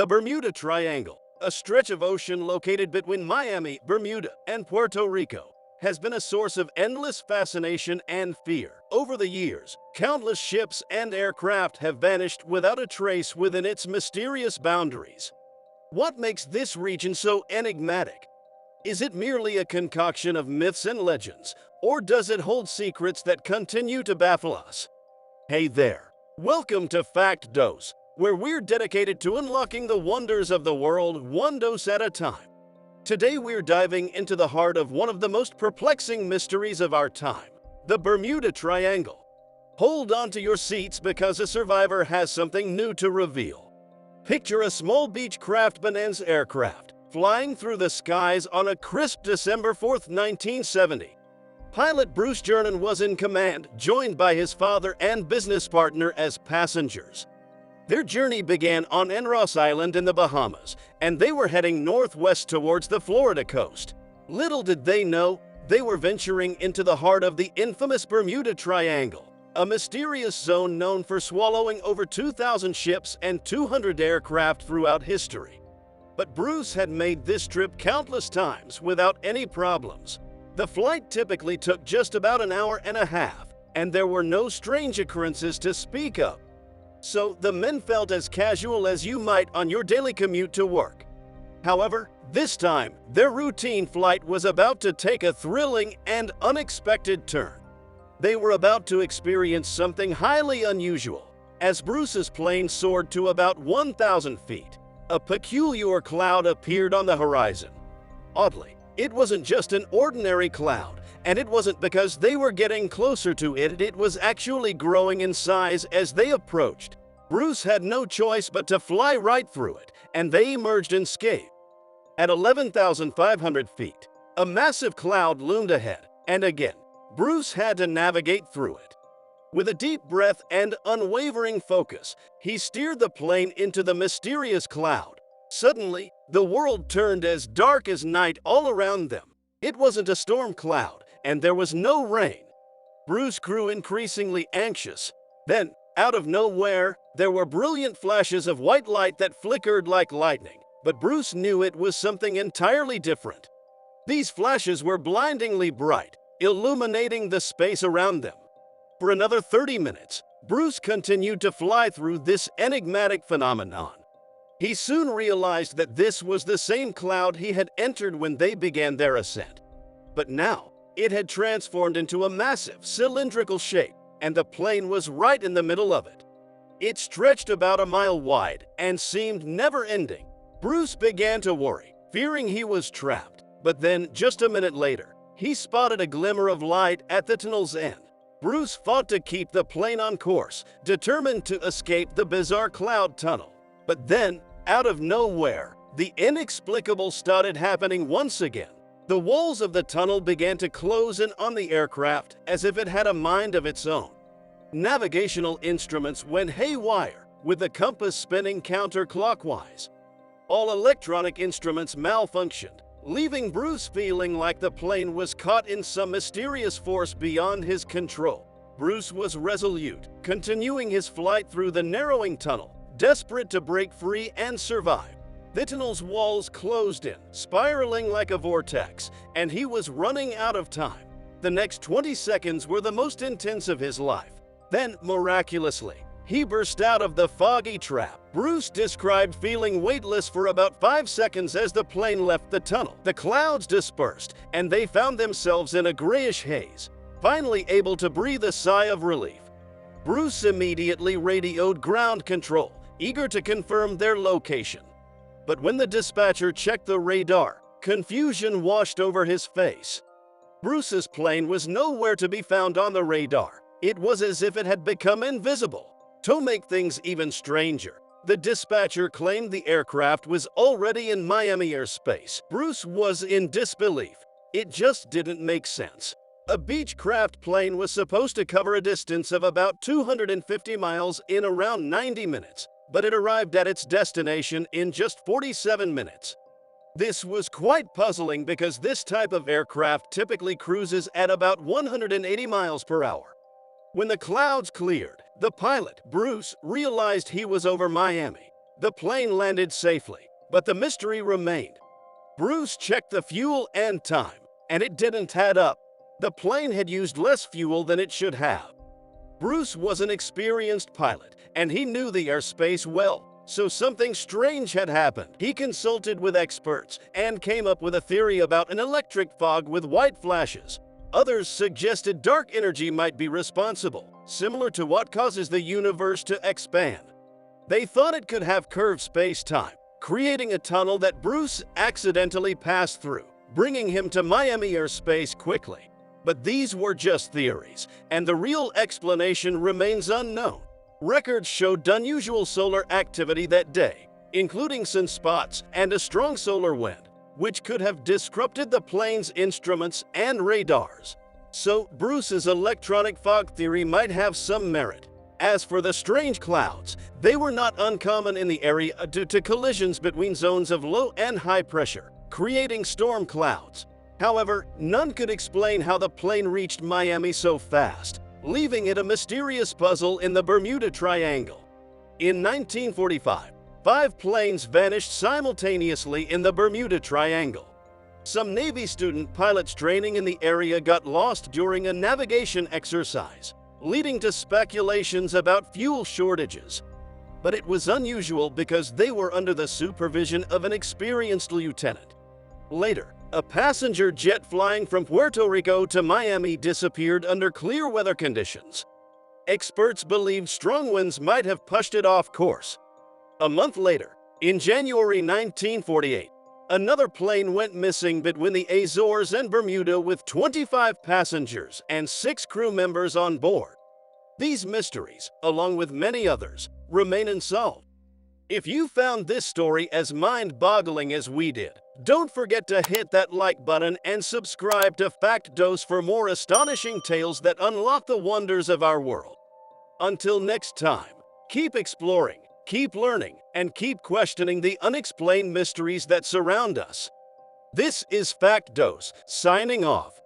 The Bermuda Triangle, a stretch of ocean located between Miami, Bermuda, and Puerto Rico, has been a source of endless fascination and fear. Over the years, countless ships and aircraft have vanished without a trace within its mysterious boundaries. What makes this region so enigmatic? Is it merely a concoction of myths and legends, or does it hold secrets that continue to baffle us? Hey there! Welcome to Fact Dose, where we're dedicated to unlocking the wonders of the world one dose at a time. Today we're diving into the heart of one of the most perplexing mysteries of our time, the Bermuda Triangle. Hold on to your seats because a survivor has something new to reveal. Picture a small Beechcraft Bonanza aircraft flying through the skies on a crisp December 4, 1970. Pilot Bruce Jernan was in command, joined by his father and business partner as passengers. Their journey began on Ross Island in the Bahamas, and they were heading northwest towards the Florida coast. Little did they know, they were venturing into the heart of the infamous Bermuda Triangle, a mysterious zone known for swallowing over 2,000 ships and 200 aircraft throughout history. But Bruce had made this trip countless times without any problems. The flight typically took just about an hour and a half, and there were no strange occurrences to speak of. So the men felt as casual as you might on your daily commute to work. However, this time, their routine flight was about to take a thrilling and unexpected turn. They were about to experience something highly unusual. As Bruce's plane soared to about 1,000 feet, a peculiar cloud appeared on the horizon. Oddly, it wasn't just an ordinary cloud, and it wasn't because they were getting closer to it, it was actually growing in size as they approached. Bruce had no choice but to fly right through it, and they emerged unscathed. At 11,500 feet, a massive cloud loomed ahead, and again, Bruce had to navigate through it. With a deep breath and unwavering focus, he steered the plane into the mysterious cloud. Suddenly, the world turned as dark as night all around them. It wasn't a storm cloud, and there was no rain. Bruce grew increasingly anxious. Then, out of nowhere, there were brilliant flashes of white light that flickered like lightning, but Bruce knew it was something entirely different. These flashes were blindingly bright, illuminating the space around them. For another 30 minutes, Bruce continued to fly through this enigmatic phenomenon. He soon realized that this was the same cloud he had entered when they began their ascent. But now, it had transformed into a massive cylindrical shape, and the plane was right in the middle of it. It stretched about a mile wide and seemed never-ending. Bruce began to worry, fearing he was trapped. But then, just a minute later, he spotted a glimmer of light at the tunnel's end. Bruce fought to keep the plane on course, determined to escape the bizarre cloud tunnel. But then, out of nowhere, the inexplicable started happening once again. The walls of the tunnel began to close in on the aircraft as if it had a mind of its own. Navigational instruments went haywire, with the compass spinning counterclockwise. All electronic instruments malfunctioned, leaving Bruce feeling like the plane was caught in some mysterious force beyond his control. Bruce was resolute, continuing his flight through the narrowing tunnel, desperate to break free and survive. The tunnel's walls closed in, spiraling like a vortex, and he was running out of time. The next 20 seconds were the most intense of his life. Then, miraculously, he burst out of the foggy trap. Bruce described feeling weightless for about 5 seconds as the plane left the tunnel. The clouds dispersed, and they found themselves in a grayish haze, finally able to breathe a sigh of relief. Bruce immediately radioed ground control, eager to confirm their location. But when the dispatcher checked the radar, confusion washed over his face. Bruce's plane was nowhere to be found on the radar. It was as if it had become invisible. To make things even stranger, the dispatcher claimed the aircraft was already in Miami airspace. Bruce was in disbelief. It just didn't make sense. A Beechcraft plane was supposed to cover a distance of about 250 miles in around 90 minutes, but it arrived at its destination in just 47 minutes. This was quite puzzling because this type of aircraft typically cruises at about 180 miles per hour. When the clouds cleared, the pilot, Bruce, realized he was over Miami. The plane landed safely, but the mystery remained. Bruce checked the fuel and time, and it didn't add up. The plane had used less fuel than it should have. Bruce was an experienced pilot, and he knew the airspace well, so something strange had happened. He consulted with experts and came up with a theory about an electric fog with white flashes. Others suggested dark energy might be responsible, similar to what causes the universe to expand. They thought it could have curved space-time, creating a tunnel that Bruce accidentally passed through, bringing him to Miami airspace quickly. But these were just theories, and the real explanation remains unknown. Records showed unusual solar activity that day, including sunspots and a strong solar wind, which could have disrupted the plane's instruments and radars. So, Bruce's electronic fog theory might have some merit. As for the strange clouds, they were not uncommon in the area due to collisions between zones of low and high pressure, creating storm clouds. However, none could explain how the plane reached Miami so fast, leaving it a mysterious puzzle in the Bermuda Triangle. In 1945, 5 planes vanished simultaneously in the Bermuda Triangle. Some Navy student pilots training in the area got lost during a navigation exercise, leading to speculations about fuel shortages. But it was unusual because they were under the supervision of an experienced lieutenant. Later, a passenger jet flying from Puerto Rico to Miami disappeared under clear weather conditions. Experts believed strong winds might have pushed it off course. A month later, in January 1948, another plane went missing between the Azores and Bermuda with 25 passengers and 6 crew members on board. These mysteries, along with many others, remain unsolved. If you found this story as mind-boggling as we did, don't forget to hit that like button and subscribe to Fact Dose for more astonishing tales that unlock the wonders of our world. Until next time, keep exploring, keep learning, and keep questioning the unexplained mysteries that surround us. This is Fact Dose, signing off.